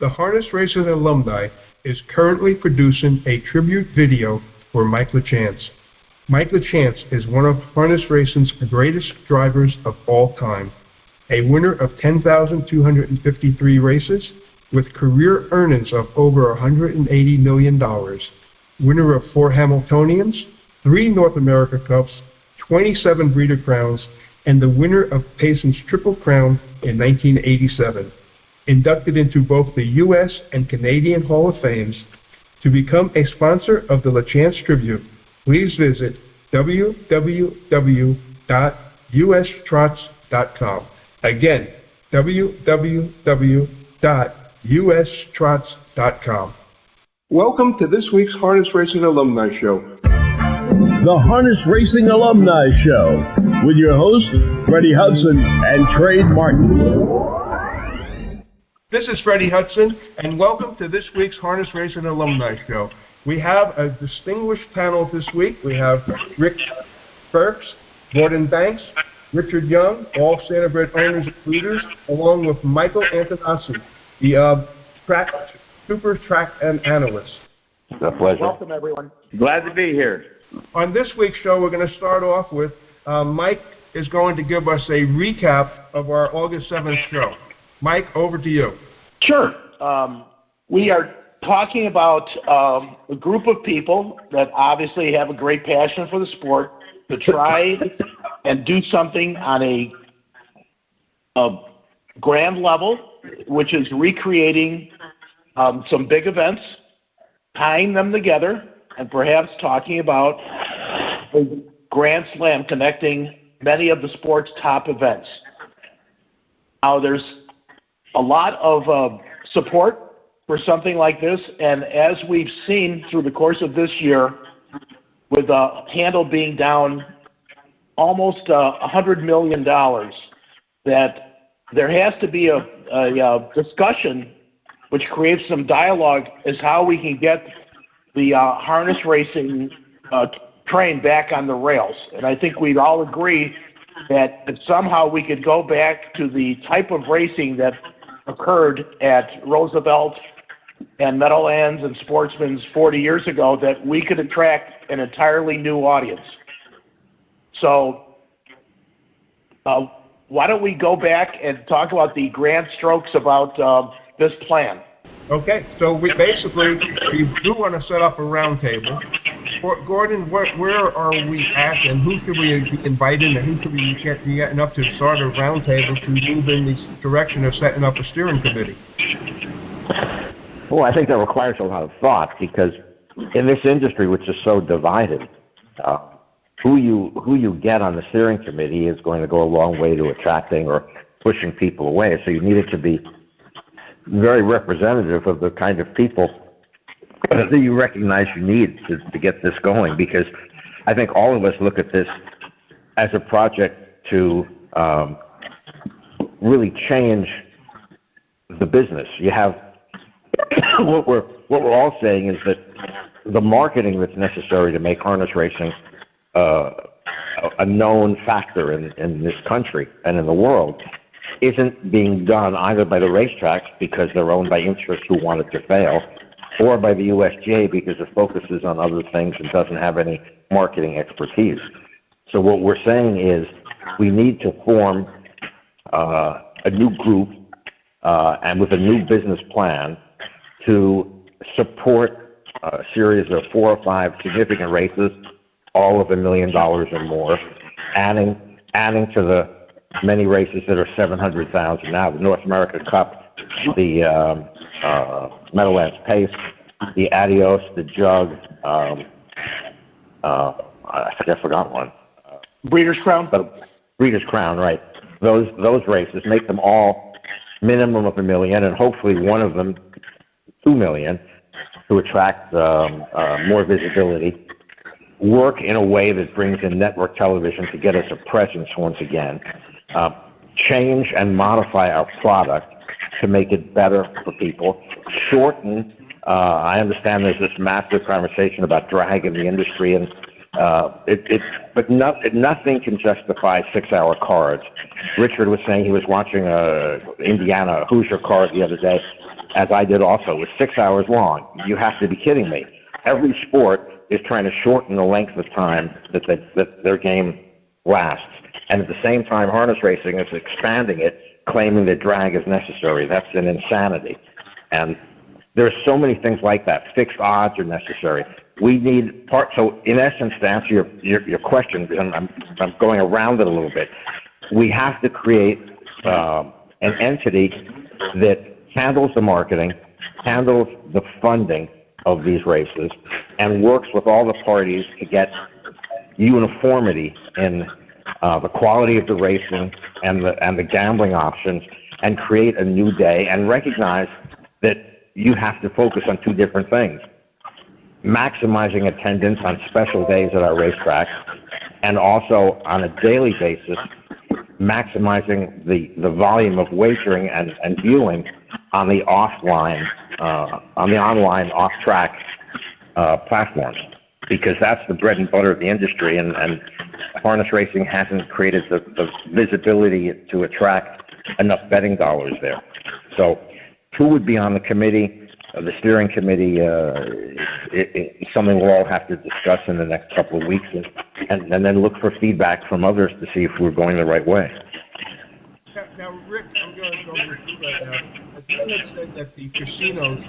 The Harness Racing Alumni is currently producing a tribute video for Mike LaChance. Mike LaChance is one of Harness Racing's greatest drivers of all time, a winner of 10,253 races with career earnings of over $180 million, winner of 4 Hamiltonians, 3 North America Cups, 27 Breeder Crowns, and the winner of Payson's Triple Crown in 1987. Inducted into both the U.S. and Canadian Hall of Fames. To become a sponsor of the LaChance Tribute, please visit www.ustrots.com. Again, www.ustrots.com. Welcome to this week's Harness Racing Alumni Show. The Harness Racing Alumni Show with your hosts, Freddie Hudson and Trade Martin. This is Freddie Hudson, and welcome to this week's Harness Racing Alumni Show. We have a distinguished panel this week. We have Rick Berks, Gordon Banks, Richard Young, all standardbred owners and breeders, along with Michael Antoniades, the super track and analyst. It's a pleasure. Welcome, everyone. Glad to be here. On this week's show, we're going to start off with Mike is going to give us a recap of our August 7th show. Mike, over to you. Sure. We are talking about a group of people that obviously have a great passion for the sport to try and do something on a grand level, which is recreating some big events, tying them together, and perhaps talking about a Grand Slam connecting many of the sport's top events. Now, there's a lot of support for something like this, and as we've seen through the course of this year, with the handle being down almost $100 million, that there has to be a discussion which creates some dialogue as how we can get the harness racing train back on the rails. And I think we'd all agree that if somehow we could go back to the type of racing that occurred at Roosevelt and Meadowlands and Sportsman's 40 years ago, that we could attract an entirely new audience. So why don't we go back and talk about the grand strokes about this plan? Okay, so we do want to set up a round table. Gordon, where are we at, and who should we be inviting, and who should we be getting up to start a round table to move in the direction of setting up a steering committee? Well, I think that requires a lot of thought, because in this industry, which is so divided, who you get on the steering committee is going to go a long way to attracting or pushing people away. So you need it to be very representative of the kind of people that you recognize you need to get this going, because I think all of us look at this as a project to really change the business. You have what we're all saying is that the marketing that's necessary to make harness racing a known factor in this country and in the world isn't being done either by the racetracks because they're owned by interests who want it to fail, or by the USGA because it focuses on other things and doesn't have any marketing expertise. So what we're saying is we need to form a new group and with a new business plan to support a series of 4 or 5 significant races, all of $1 million or more, adding to the many races that are 700,000 now, the North America Cup, the Meadowlands Pace, the Adios, the Jug, I think I forgot one. Breeders' Crown? Breeders' Crown, right. Those races, make them all minimum of $1 million, and hopefully one of them $2 million, to attract more visibility. Work in a way that brings in network television to get us a presence once again. Change and modify our product to make it better for people. Shorten. I understand there's this massive conversation about drag in the industry, and but nothing can justify 6-hour cards. Richard was saying he was watching Indiana Hoosier card the other day. as I did also. It was 6 hours long. You have to be kidding me. Every sport is trying to shorten the length of time that their game lasts. And at the same time, harness racing is expanding it, claiming that drag is necessary. That's an insanity. And there's so many things like that. Fixed odds are necessary. We need so in essence, to answer your question, and I'm going around it a little bit, we have to create an entity that handles the marketing, handles the funding of these races, and works with all the parties to get uniformity in the quality of the racing and the gambling options, and create a new day and recognize that you have to focus on two different things: maximizing attendance on special days at our racetracks, and also on a daily basis, maximizing the volume of wagering and viewing on the online off-track platforms, because that's the bread and butter of the industry, and harness racing hasn't created the visibility to attract enough betting dollars there. So who would be on the committee? The steering committee is something we'll all have to discuss in the next couple of weeks, and then look for feedback from others to see if we're going the right way. Now, Rick, I'm going to go with you right now. You had said that the casinos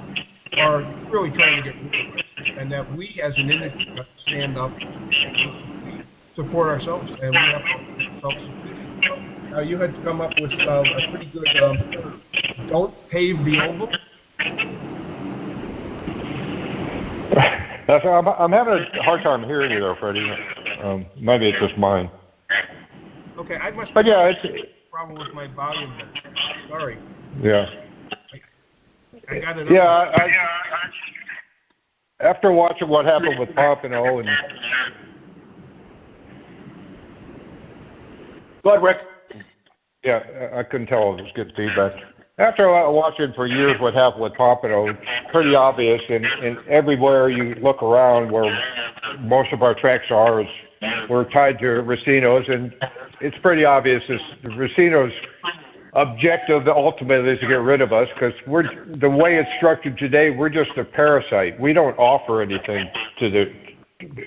are really trying to get rid of us, and that we as an industry have to stand up and support ourselves, and we have to be self-sufficient. Now, you had come up with a pretty good don't pave the oval. I'm having a hard time hearing you there, Freddie. Maybe it's just mine. Okay, I must. But yeah, it's a problem with my volume. Sorry. Yeah. I got it. Yeah. After watching what happened with Pompano and. Go ahead, Rick. Yeah, I couldn't tell if it was good feedback. After watching for years what happened with Pompano, it's pretty obvious, and everywhere you look around where most of our tracks are, we're tied to racinos, and it's pretty obvious the racinos' objective ultimately is to get rid of us, because the way it's structured today, we're just a parasite. We don't offer anything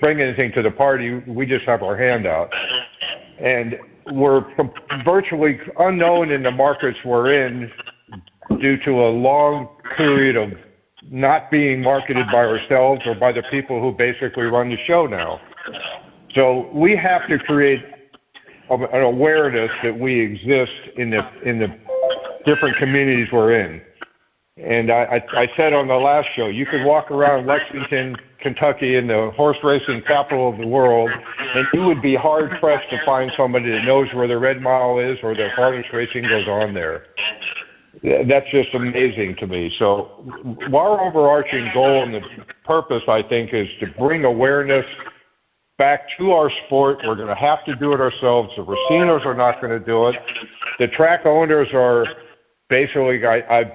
bring anything to the party. We just have our hand out. And we're virtually unknown in the markets we're in, due to a long period of not being marketed by ourselves or by the people who basically run the show now. So we have to create an awareness that we exist in the different communities we're in. And I said on the last show, you could walk around Lexington, Kentucky, in the horse racing capital of the world, and you would be hard-pressed to find somebody that knows where the Red Mile is or that harness racing goes on there. That's just amazing to me. So our overarching goal and the purpose, I think, is to bring awareness back to our sport. We're going to have to do it ourselves. The racinos are not going to do it. The track owners are basically, I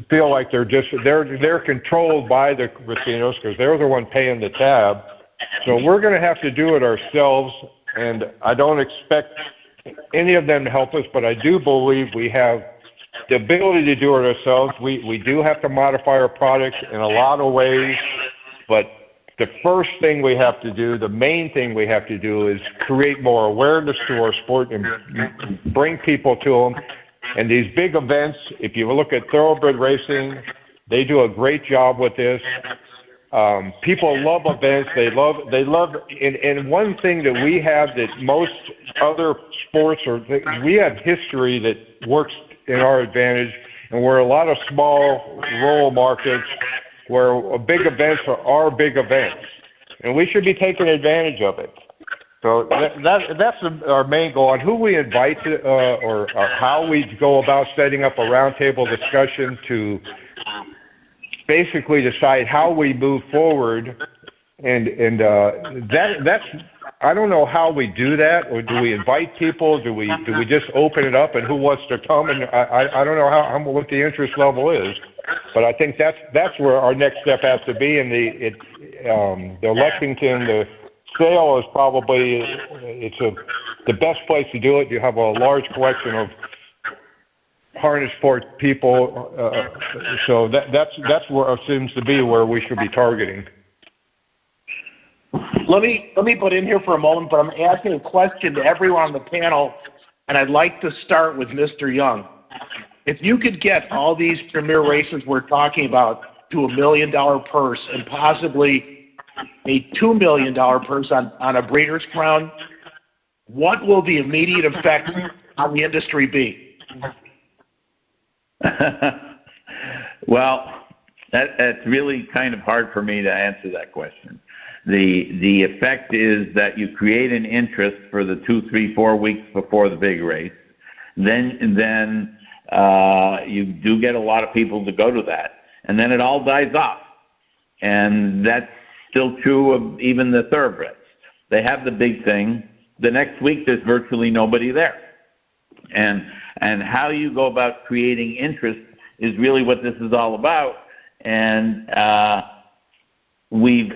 feel like they're controlled by the racinos, because they're the one paying the tab. So we're going to have to do it ourselves, and I don't expect any of them to help us, but I do believe we have the ability to do it ourselves. We do have to modify our products in a lot of ways, but the first thing we have to do, the main thing we have to do, is create more awareness to our sport and bring people to them. And these big events, if you look at thoroughbred racing, they do a great job with this. People love events. They love, and one thing that we have that most other sports we have history that works in our advantage, and we're a lot of small rural markets where big events are big events, and we should be taking advantage of it. So that's our main goal. On who we invite to, or how we go about setting up a roundtable discussion to basically decide how we move forward, and that's I don't know how we do that, or do we invite people? Do we just open it up and who wants to come? And I don't know what the interest level is, but I think that's where our next step has to be. And the Lexington, the sale is probably the best place to do it. You have a large collection of harness sport people. So that's where it seems to be where we should be targeting. Let me put in here for a moment, but I'm asking a question to everyone on the panel, and I'd like to start with Mr. Young. If you could get all these premier races we're talking about to $1 million purse and possibly a $2 million purse on a Breeders' Crown, what will the immediate effect on the industry be? Well, that's really kind of hard for me to answer that question. The effect is that you create an interest for the 2, 3, 4 weeks before the big race. Then you do get a lot of people to go to that, and then it all dies off. And that's still true of even the thoroughbreds. They have the big thing. The next week, there's virtually nobody there. And how you go about creating interest is really what this is all about. And we've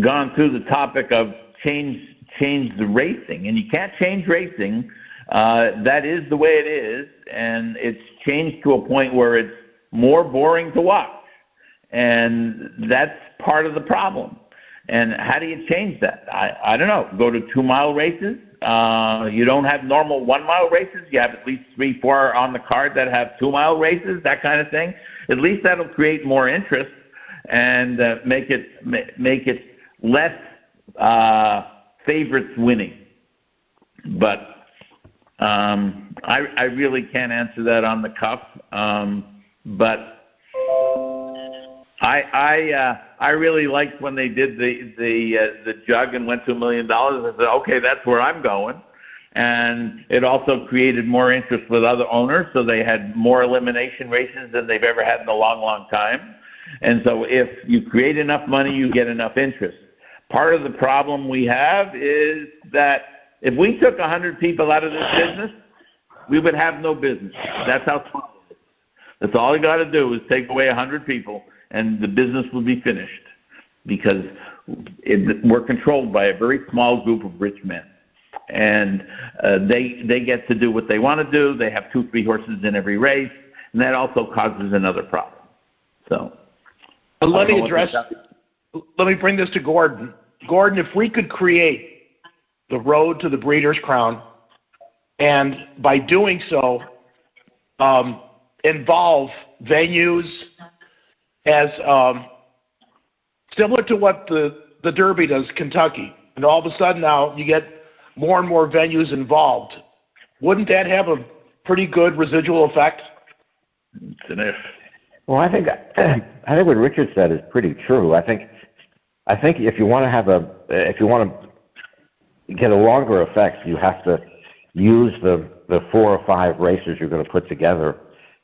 gone through the topic of change the racing, and you can't change racing. That is the way it is, and it's changed to a point where it's more boring to watch, and that's part of the problem. And how do you change that? I don't know. Go to 2-mile races. You don't have normal 1-mile races. You have at least 3, 4 on the card that have 2-mile races, that kind of thing. At least that'll create more interest and make it less favorites winning. But I really can't answer that on the cuff. But I really liked when they did the jug and went to $1 million. I said, okay, that's where I'm going. And it also created more interest with other owners, so they had more elimination races than they've ever had in a long, long time. And so if you create enough money, you get enough interest. Part of the problem we have is that if we took 100 people out of this business, we would have no business. That's how small it is. That's all you got to do is take away 100 people, and the business will be finished, because we're controlled by a very small group of rich men, and they get to do what they want to do. They have 2, 3 horses in every race, and that also causes another problem. So, let me bring this to Gordon. Gordon, if we could create the road to the Breeders' Crown, and by doing so, involve venues as similar to what the Derby does, Kentucky, and all of a sudden now you get more and more venues involved. Wouldn't that have a pretty good residual effect? It's an if. Well, I think what Richard said is pretty true. I think if you want to get a longer effect, you have to use the 4 or 5 races you're going to put together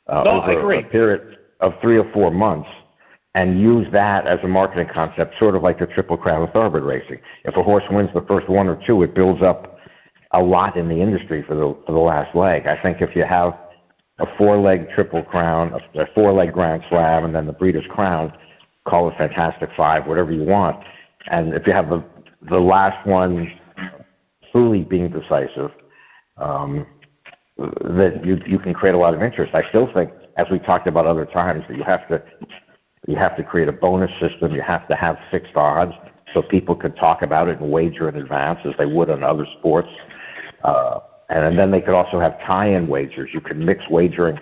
over a period of 3 or 4 months, and use that as a marketing concept, sort of like the Triple Crown of thoroughbred racing. If a horse wins the first 1 or 2, it builds up a lot in the industry for the last leg. I think if you have a 4-leg Triple Crown, a 4-leg Grand Slam, and then the Breeders' Crown, call it Fantastic 5, whatever you want. And if you have the last one truly being decisive, that you can create a lot of interest. I still think, as we talked about other times, that you have to create a bonus system. You have to have fixed odds so people could talk about it and wager in advance as they would on other sports. And then they could also have tie-in wagers. You could mix wagering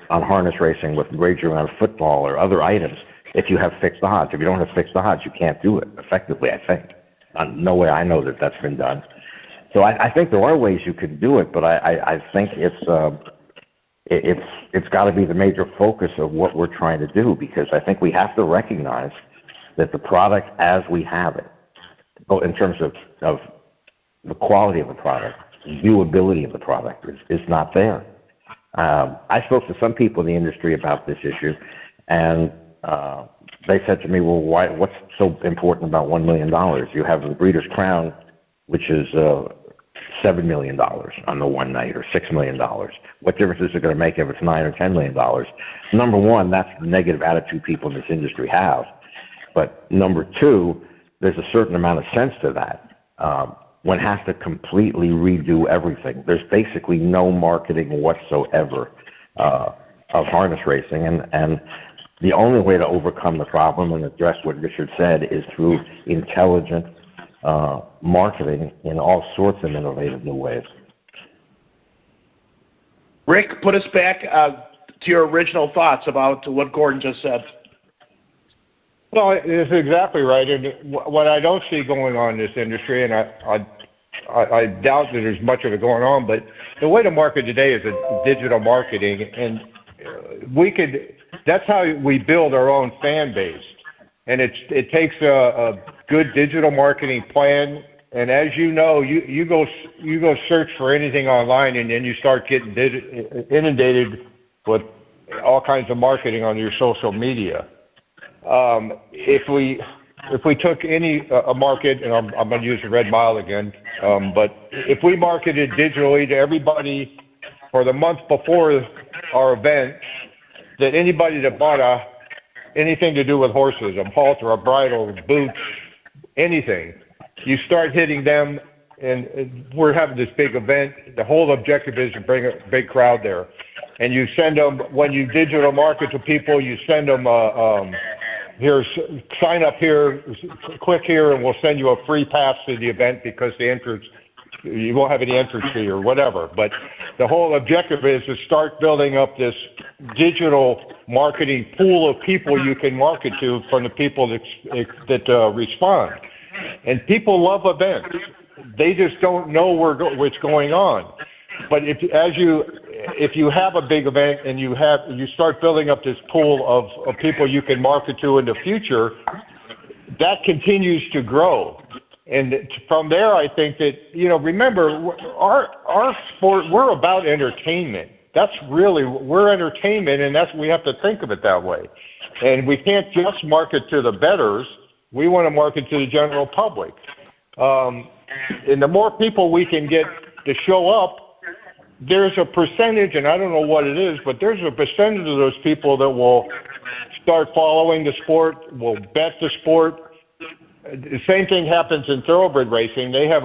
on harness racing with wagering on football or other items if you have fixed odds. If you don't have fixed odds, you can't do it effectively, I think. No way I know that that's been done. So I think there are ways you can do it, but I think it's got to be the major focus of what we're trying to do, because I think we have to recognize that the product as we have it, both in terms of the quality of the product, viewability of the product, is not there. I spoke to some people in the industry about this issue, and they said to me, well, what's so important about $1 million? You have the Breeders' Crown, which is $7 million on the one night, or $6 million. What difference is it going to make if it's $9 or $10 million? Number one, that's the negative attitude people in this industry have. But number two, there's a certain amount of sense to that. One has to completely redo everything. There's basically no marketing whatsoever of harness racing, and the only way to overcome the problem and address what Richard said is through intelligent marketing in all sorts of innovative new ways. Rick, put us back to your original thoughts about what Gordon just said. Well, it's exactly right. And what I don't see going on in this industry, and I doubt that there's much of it going on, but the way to market today is a digital marketing, and that's how we build our own fan base. And it takes a good digital marketing plan. And as you know, you go search for anything online, and then you start getting inundated with all kinds of marketing on your social media. If we took a market, and I'm going to use the Red Mile again, but if we marketed digitally to everybody for the month before our event, that anybody that bought anything to do with horses, a halter, a bridle, boots, anything, you start hitting them, and we're having this big event. The whole objective is to bring a big crowd there. And you send them, when you digital market to people, you send them, here, sign up here, click here, and we'll send you a free pass to the event because the entrance, you won't have any entrance fee or whatever. But the whole objective is to start building up this digital marketing pool of people you can market to from the people that respond. And people love events. They just don't know what's going on. But if you have a big event and you start building up this pool of people you can market to in the future, that continues to grow. And from there, I think that, remember, our sport, we're about entertainment. We're entertainment, and we have to think of it that way. And we can't just market to the bettors. We want to market to the general public. And the more people we can get to show up, there's a percentage, and I don't know what it is, but there's a percentage of those people that will start following the sport, will bet the sport. The same thing happens in thoroughbred racing. They have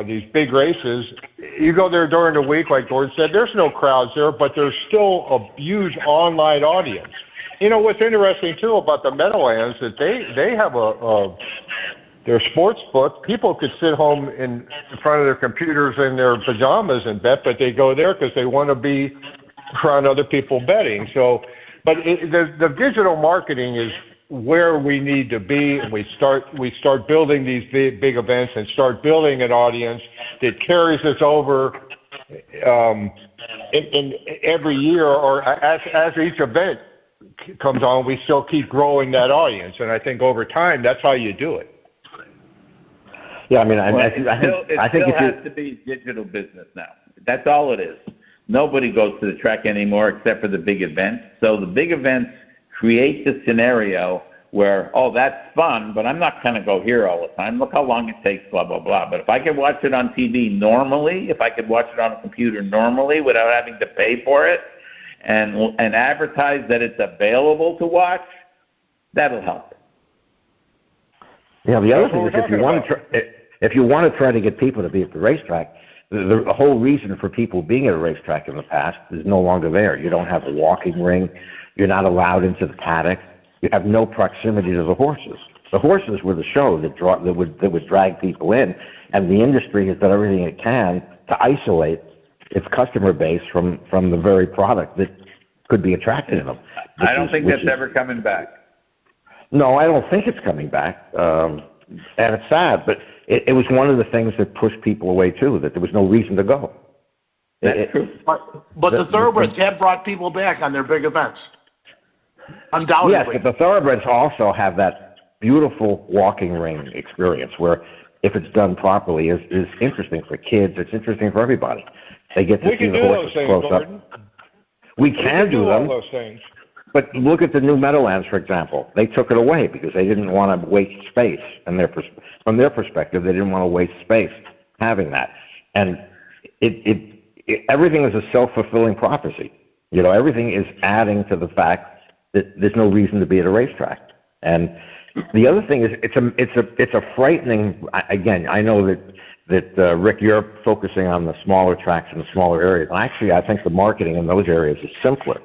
these big races. You go there during the week, like Gordon said, there's no crowds there, but there's still a huge online audience. What's interesting, too, about the Meadowlands, that they have their sports book. People could sit home in front of their computers in their pajamas and bet, but they go there because they want to be around other people betting. So, but the digital marketing is where we need to be, and we start building these big events and start building an audience that carries us over in every year, or as each event comes on, we still keep growing that audience. And I think over time, that's how you do it. Yeah, I mean, it still has to be digital business now. That's all it is. Nobody goes to the track anymore except for the big events. So the big events create the scenario where, that's fun, but I'm not going to go here all the time. Look how long it takes, blah, blah, blah. But if I could watch it on TV normally, if I could watch it on a computer normally without having to pay for it and advertise that it's available to watch, that'll help. Yeah, the other thing is if you want to try to get people to be at the racetrack, the whole reason for people being at a racetrack in the past is no longer there. You don't have a walking ring. You're not allowed into the paddock. You have no proximity to the horses. The horses were the show that would drag people in, and the industry has done everything it can to isolate its customer base from the very product that could be attracted to them. I don't think that's ever coming back. No, I don't think it's coming back, and it's sad, but it was one of the things that pushed people away, too, that there was no reason to go. That's true. But the thoroughbreds have brought people back on their big events. Undoubtedly. Yes, but the thoroughbreds also have that beautiful walking ring experience where, if it's done properly, is interesting for kids. It's interesting for everybody. They get to see the horses close up. We can do them. All those things. But look at the new Meadowlands, for example. They took it away because they didn't want to waste space. And from their perspective, they didn't want to waste space having that. And everything is a self-fulfilling prophecy. Everything is adding to the fact that there's no reason to be at a racetrack. And The other thing is it's a frightening. Again, I know that Rick, you're focusing on the smaller tracks and the smaller areas. And actually, I think the marketing in those areas is simpler.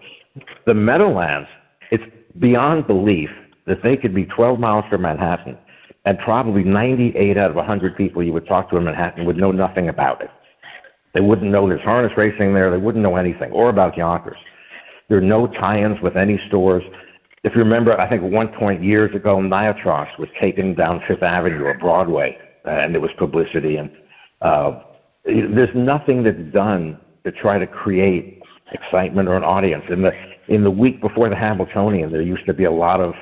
The Meadowlands, it's beyond belief that they could be 12 miles from Manhattan, and probably 98 out of 100 people you would talk to in Manhattan would know nothing about it. They wouldn't know there's harness racing there. They wouldn't know anything, or about Yonkers. There are no tie-ins with any stores. If you remember, I think at one point years ago, Niatrox was taken down Fifth Avenue or Broadway, and there was publicity. And there's nothing that's done to try to create excitement or an audience. In the week before the Hamiltonian, there used to be a lot of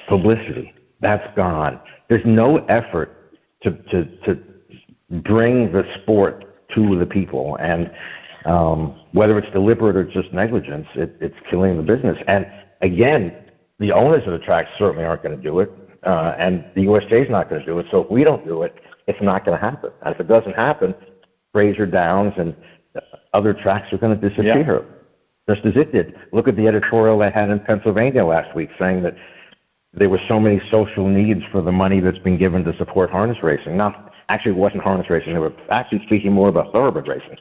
publicity. That's gone. There's no effort to bring the sport to the people, and whether it's deliberate or just negligence, it's killing the business. And again, the owners of the tracks certainly aren't going to do it, and the USJ is not going to do it. So if we don't do it, it's not going to happen. And if it doesn't happen, Fraser Downs and other tracks are going to disappear, just as it did. Look at the editorial they had in Pennsylvania last week saying that there were so many social needs for the money that's been given to support harness racing. Actually, it wasn't harness racing. They were actually speaking more about thoroughbred racing,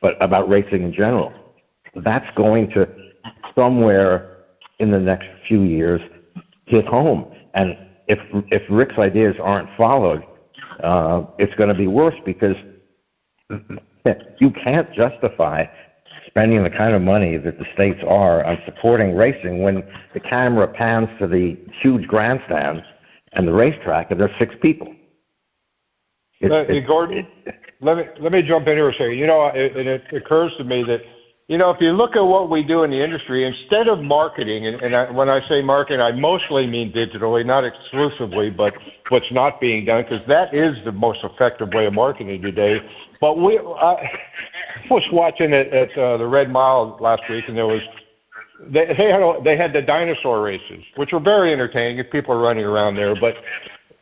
but about racing in general. That's going to, somewhere in the next few years, hit home. And if Rick's ideas aren't followed, it's going to be worse, because you can't justify spending the kind of money that the states are on supporting racing when the camera pans to the huge grandstands and the racetrack and there's 6 people. Gordon, let me jump in here and say, it occurs to me that, if you look at what we do in the industry, instead of marketing, when I say marketing, I mostly mean digitally, not exclusively, but what's not being done, because that is the most effective way of marketing today. But I was watching it at the Red Mile last week, and they had the dinosaur races, which were very entertaining if people are running around there. But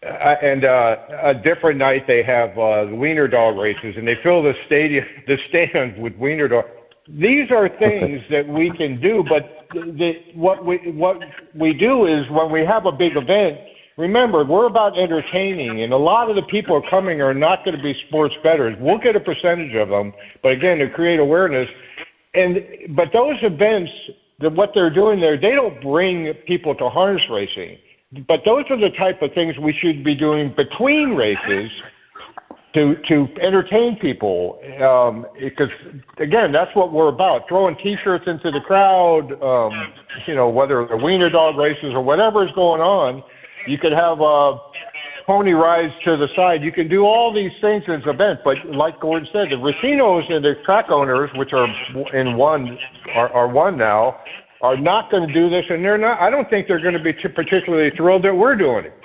a different night they have the wiener dog races, and they fill the stands with wiener dog. These are things that we can do, but what we do is when we have a big event, remember, we're about entertaining, and a lot of the people coming are not going to be sports bettors. We'll get a percentage of them, but again, to create awareness. But those events, what they're doing there, they don't bring people to harness racing. But those are the type of things we should be doing between races to entertain people, because again, that's what we're about, throwing T-shirts into the crowd, whether the wiener dog races or whatever is going on. You could have pony rides to the side. You can do all these things in this event, but like Gordon said, the racinos and the track owners, which are one now, are not going to do this, and they're not. I don't think they're going to be particularly thrilled that we're doing it,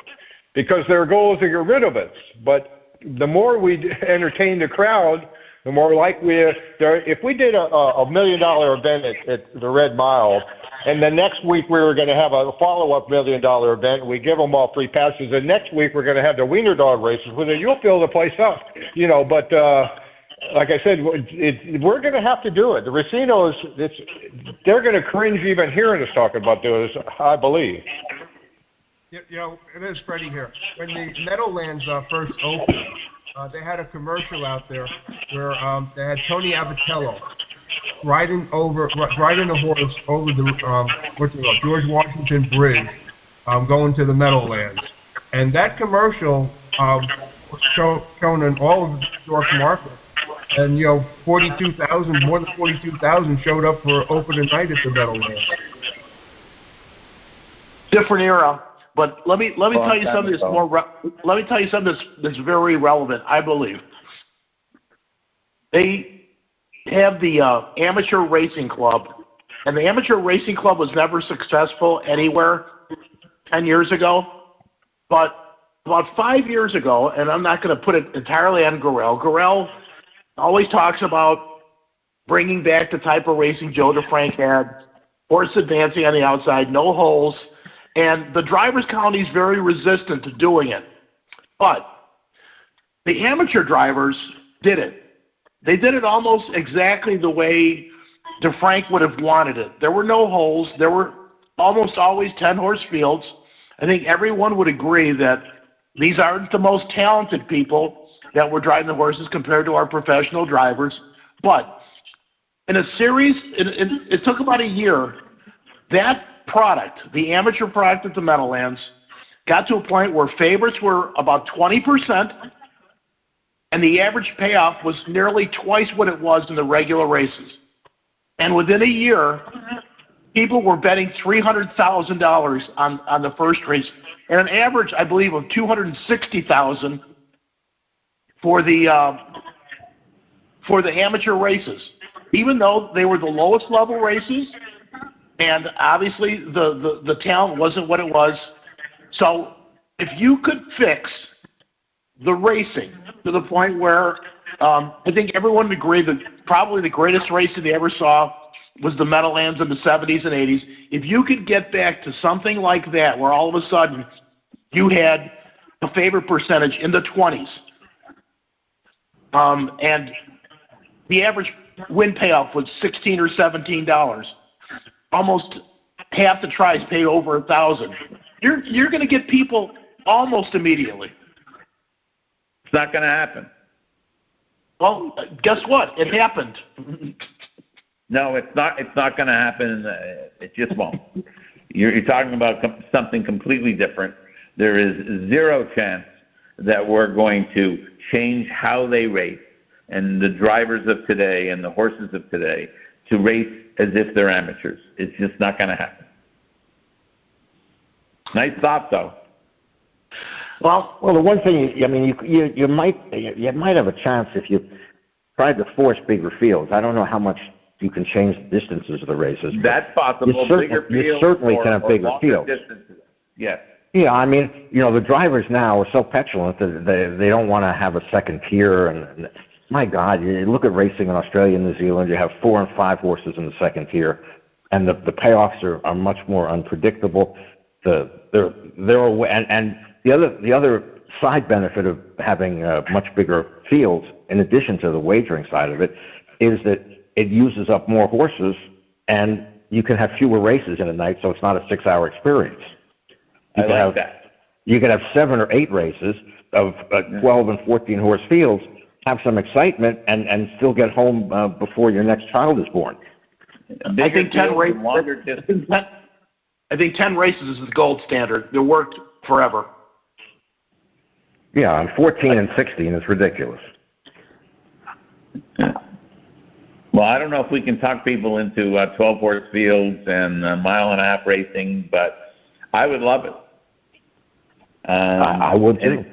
because their goal is to get rid of it. But the more we entertain the crowd, the more likely if we did a $1 million event at the Red Mile, and the next week we were going to have a follow-up $1 million event, and we give them all free passes, and next week we're going to have the wiener dog races with it, you'll fill the place up, But like I said, we're going to have to do it. The racinos, they're going to cringe even hearing us talking about doing this, I believe. It is Freddie here. When the Meadowlands first opened, they had a commercial out there where they had Tony Abatello riding a horse over the George Washington Bridge, going to the Meadowlands, and that commercial was shown in all of the New York market, and more than 42,000 showed up for opening night at the Meadowlands. Different era. But let me tell you something that's very relevant. I believe they have the amateur racing club, and the amateur racing club was never successful anywhere 10 years ago. But about 5 years ago, and I'm not going to put it entirely on Gorell. Gorell always talks about bringing back the type of racing Joe DeFrank had, horse advancing on the outside, no holes. And the driver's county is very resistant to doing it. But the amateur drivers did it. They did it almost exactly the way DeFrank would have wanted it. There were no holes. There were almost always 10-horse fields. I think everyone would agree that these aren't the most talented people that were driving the horses compared to our professional drivers. But in a series, it took about a year, that product, the amateur product at the Meadowlands, got to a point where favorites were about 20%, and the average payoff was nearly twice what it was in the regular races. And within a year, people were betting $300,000 on the first race, and an average, I believe, of $260,000 for the amateur races, even though they were the lowest level races, and obviously the talent wasn't what it was. So if you could fix the racing to the point where I think everyone would agree that probably the greatest racing they ever saw was the Meadowlands in the 70s and 80s. If you could get back to something like that, where all of a sudden you had a favorite percentage in the 20s, and the average win payoff was $16 or $17, almost half the tries paid over $1,000. You're going to get people almost immediately. It's not going to happen. Well, guess what? It happened. No, it's not. It's not going to happen. It just won't. You're talking about something completely different. There is zero chance that we're going to change how they race and the drivers of today and the horses of today to race as if they're amateurs. It's just not going to happen. Nice thought, though. Well, the one thing, I mean, you might have a chance if you tried to force bigger fields. I don't know how much you can change the distances of the races. That's possible. You certainly can have bigger fields. Distances. Yes. Yeah, I mean, the drivers now are so petulant that they don't want to have a second tier. And my God, you look at racing in Australia and New Zealand, you have 4 and 5 horses in the second tier, and the payoffs are much more unpredictable. And the other side benefit of having much bigger fields, in addition to the wagering side of it, is that it uses up more horses, and you can have fewer races in a night, so it's not a 6-hour experience. You could have 7 or 8 races of 12 and 14 horse fields, have some excitement, and still get home before your next child is born. I think 10 races. I think 10 races is the gold standard. It worked forever. Yeah, and 14 and 16 is ridiculous. Well, I don't know if we can talk people into 12-horse fields and mile-and-a-half racing, but I would love it. I would too.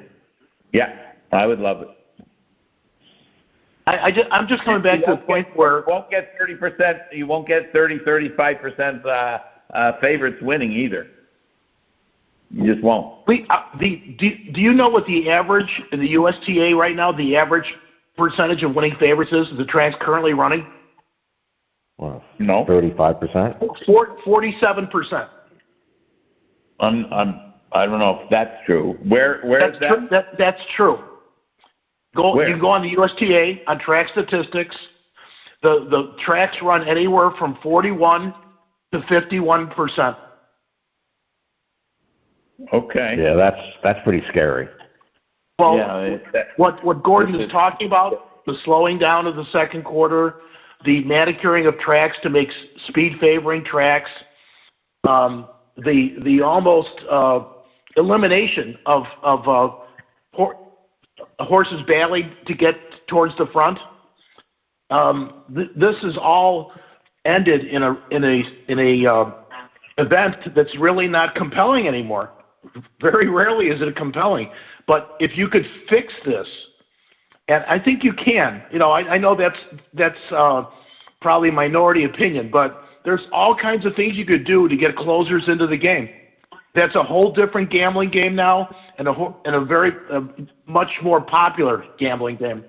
Yeah, I would love it. I'm just coming back to the point where you won't get 30%. You won't get 35% favorites winning either. You just won't. Do you know what the average in the USTA right now, the average percentage of winning favorites is the track's currently running? Well, no. 35%? 47%. I don't know if that's true. Where is that? That's true. You can go on the USTA on track statistics. The tracks run anywhere from 41 to 51%. Okay. Yeah, that's pretty scary. Well, yeah, what Gordon is talking about, the slowing down of the second quarter, the manicuring of tracks to make speed favoring tracks, the almost elimination of horses battling to get towards the front. This is all ended in a event that's really not compelling anymore. Very rarely is it compelling. But if you could fix this, and I think you can, I know that's probably minority opinion, but there's all kinds of things you could do to get closers into the game. That's a whole different gambling game now, and a very much more popular gambling game.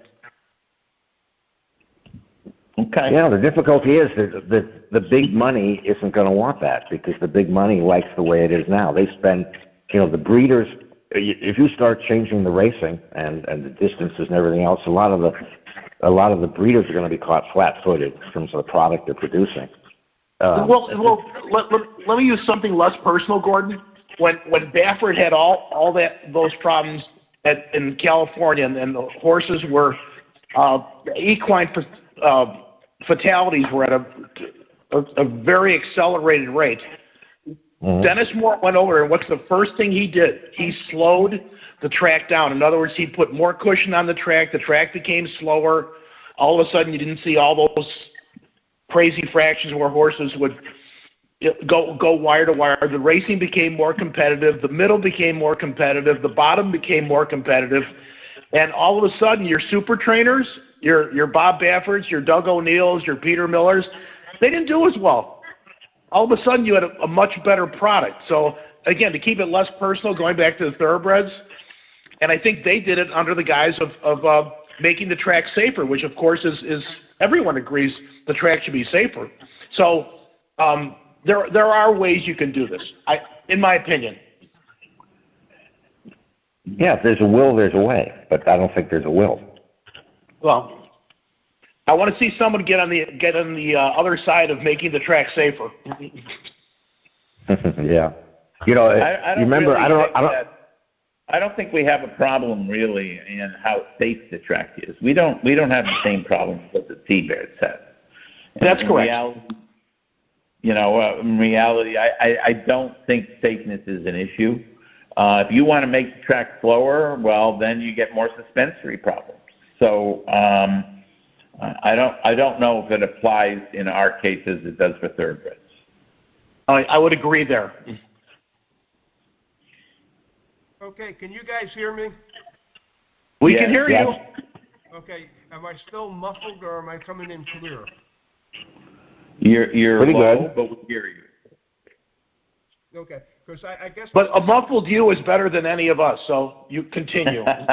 Okay. Yeah, the difficulty is that the big money isn't going to want that, because the big money likes the way it is now. They spend, the breeders. If you start changing the racing and the distances and everything else, a lot of the breeders are going to be caught flat-footed in terms of the product they're producing. Let me use something less personal, Gordon. when Baffert had all those problems in California, and the horses were equine fatalities were at a very accelerated rate. Mm-hmm. Dennis Moore went over, and what's the first thing he did? He slowed the track down. In other words, he put more cushion on the track. The track became slower. All of a sudden, you didn't see all those crazy fractions where horses would go wire to wire. The racing became more competitive. The middle became more competitive. The bottom became more competitive. And all of a sudden, your super trainers, your Bob Bafferts, your Doug O'Neills, your Peter Millers, they didn't do as well. All of a sudden, you had a much better product. So, again, to keep it less personal, going back to the thoroughbreds, and I think they did it under the guise of making the track safer, which, of course, is everyone agrees the track should be safer. So there are ways you can do this, in my opinion. Yeah, if there's a will, there's a way, but I don't think there's a will. Well, I want to see someone get on the other side of making the track safer. Yeah, you know, I don't think we have a problem really in how safe the track is. We don't have the same problems that the T-Bears have. That's correct. In reality, I don't think safeness is an issue. If you want to make the track slower, well, then you get more suspensory problems. So I don't know if it applies in our case as it does for thoroughbreds. I would agree there. Okay, can you guys hear me? We can hear you. Okay, am I still muffled or am I coming in clear? You're pretty low, good, but we hear you. Okay, because I guess. But a muffled you is better than any of us, so you continue. All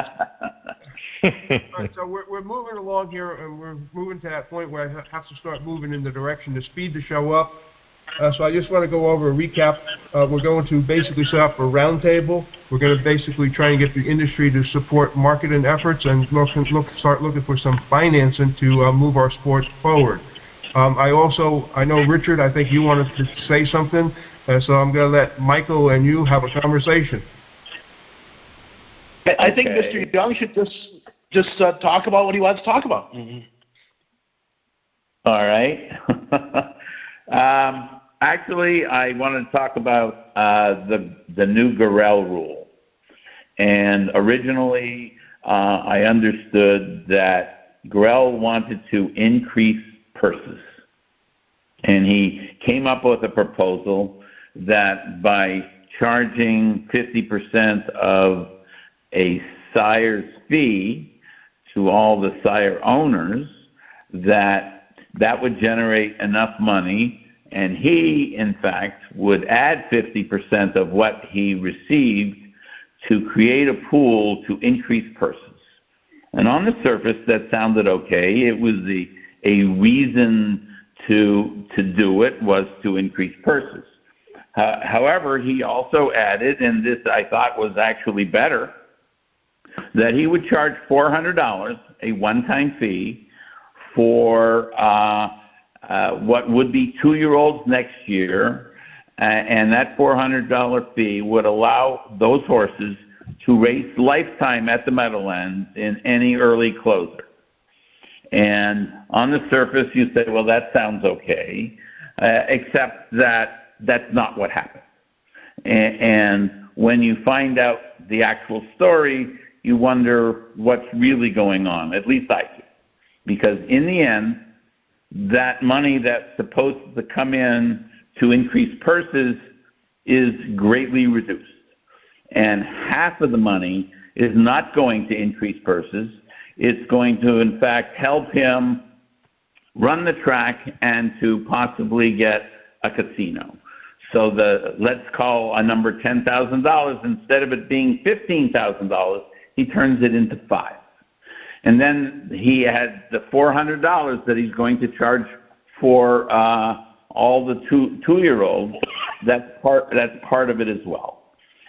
right, so we're moving along here, and we're moving to that point where I have to start moving in the direction to speed the show up. So I just want to go over a recap. We're going to basically set up a roundtable. We're going to basically try and get the industry to support marketing efforts and start looking for some financing to move our sport forward. I know, Richard, I think you wanted to say something, so I'm going to let Michael and you have a conversation. I think Mr. Young should just talk about what he wants to talk about. Mm-hmm. All right. Actually, I want to talk about the new Gorell rule. And originally, I understood that Gorell wanted to increase purses. And he came up with a proposal that by charging 50% of a sire's fee to all the sire owners, that would generate enough money, and he, in fact, would add 50% of what he received to create a pool to increase purses. And on the surface, that sounded okay. It was a reason to do it was to increase purses. However, he also added, and this I thought was actually better, that he would charge $400, a one-time fee, for what would be 2-year-olds next year, and that $400 fee would allow those horses to race lifetime at the Meadowlands in any early closer. And on the surface, you say, well, that sounds okay, except that that's not what happened. And when you find out the actual story, you wonder what's really going on, at least I do. Because in the end, that money that's supposed to come in to increase purses is greatly reduced. And half of the money is not going to increase purses. It's going to, in fact, help him run the track and to possibly get a casino. So let's call a number $10,000. Instead of it being $15,000, he turns it into $5,000. And then he had the $400 that he's going to charge for all the two-year-olds. That's part of it as well.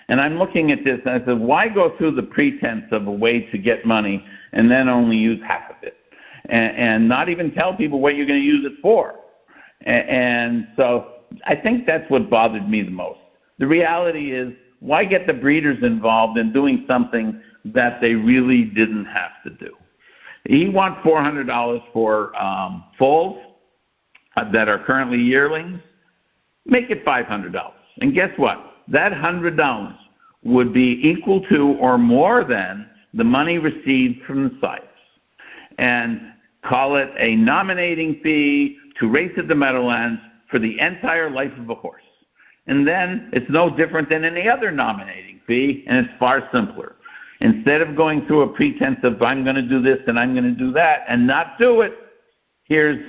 And I'm looking at this and I said, why go through the pretense of a way to get money and then only use half of it, and not even tell people what you're going to use it for? And so I think that's what bothered me the most. The reality is why get the breeders involved in doing something that they really didn't have to do? He wants $400 for foals that are currently yearlings. Make it $500. And guess what? That $100 would be equal to or more than the money received from the sites. And call it a nominating fee to race at the Meadowlands for the entire life of a horse. And then it's no different than any other nominating fee, and it's far simpler. Instead of going through a pretense of I'm going to do this and I'm going to do that and not do it, here's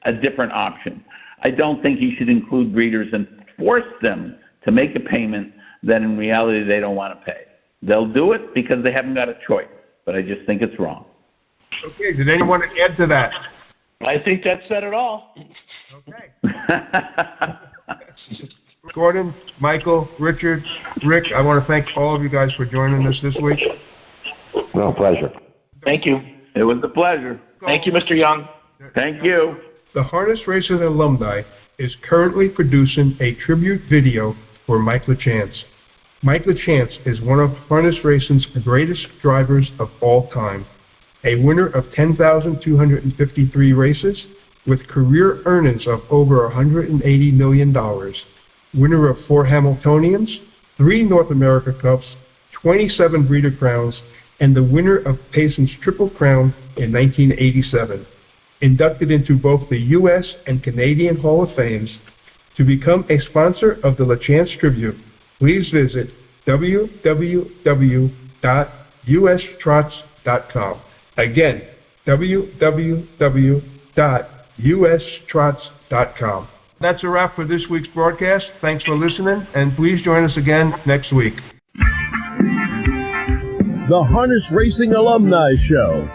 a different option. I don't think you should include breeders and force them to make a payment that in reality they don't want to pay. They'll do it because they haven't got a choice, but I just think it's wrong. Okay, did anyone add to that? I think that said it all. Okay. Gordon, Michael, Richard, Rick, I want to thank all of you guys for joining us this week. No, pleasure. Thank you. It was a pleasure. Thank you, Mr. Young. Thank you. The Harness Racing Alumni is currently producing a tribute video for Mike LaChance. Mike LaChance is one of Harness Racing's greatest drivers of all time, a winner of 10,253 races with career earnings of over $180 million, winner of 4 Hamiltonians, 3 North America Cups, 27 Breeder Crowns, and the winner of Payson's Triple Crown in 1987. Inducted into both the U.S. and Canadian Hall of Fames. To become a sponsor of the LaChance Tribute, please visit www.ustrots.com. Again, www.ustrots.com. That's a wrap for this week's broadcast. Thanks for listening, and please join us again next week. The Harness Racing Alumni Show.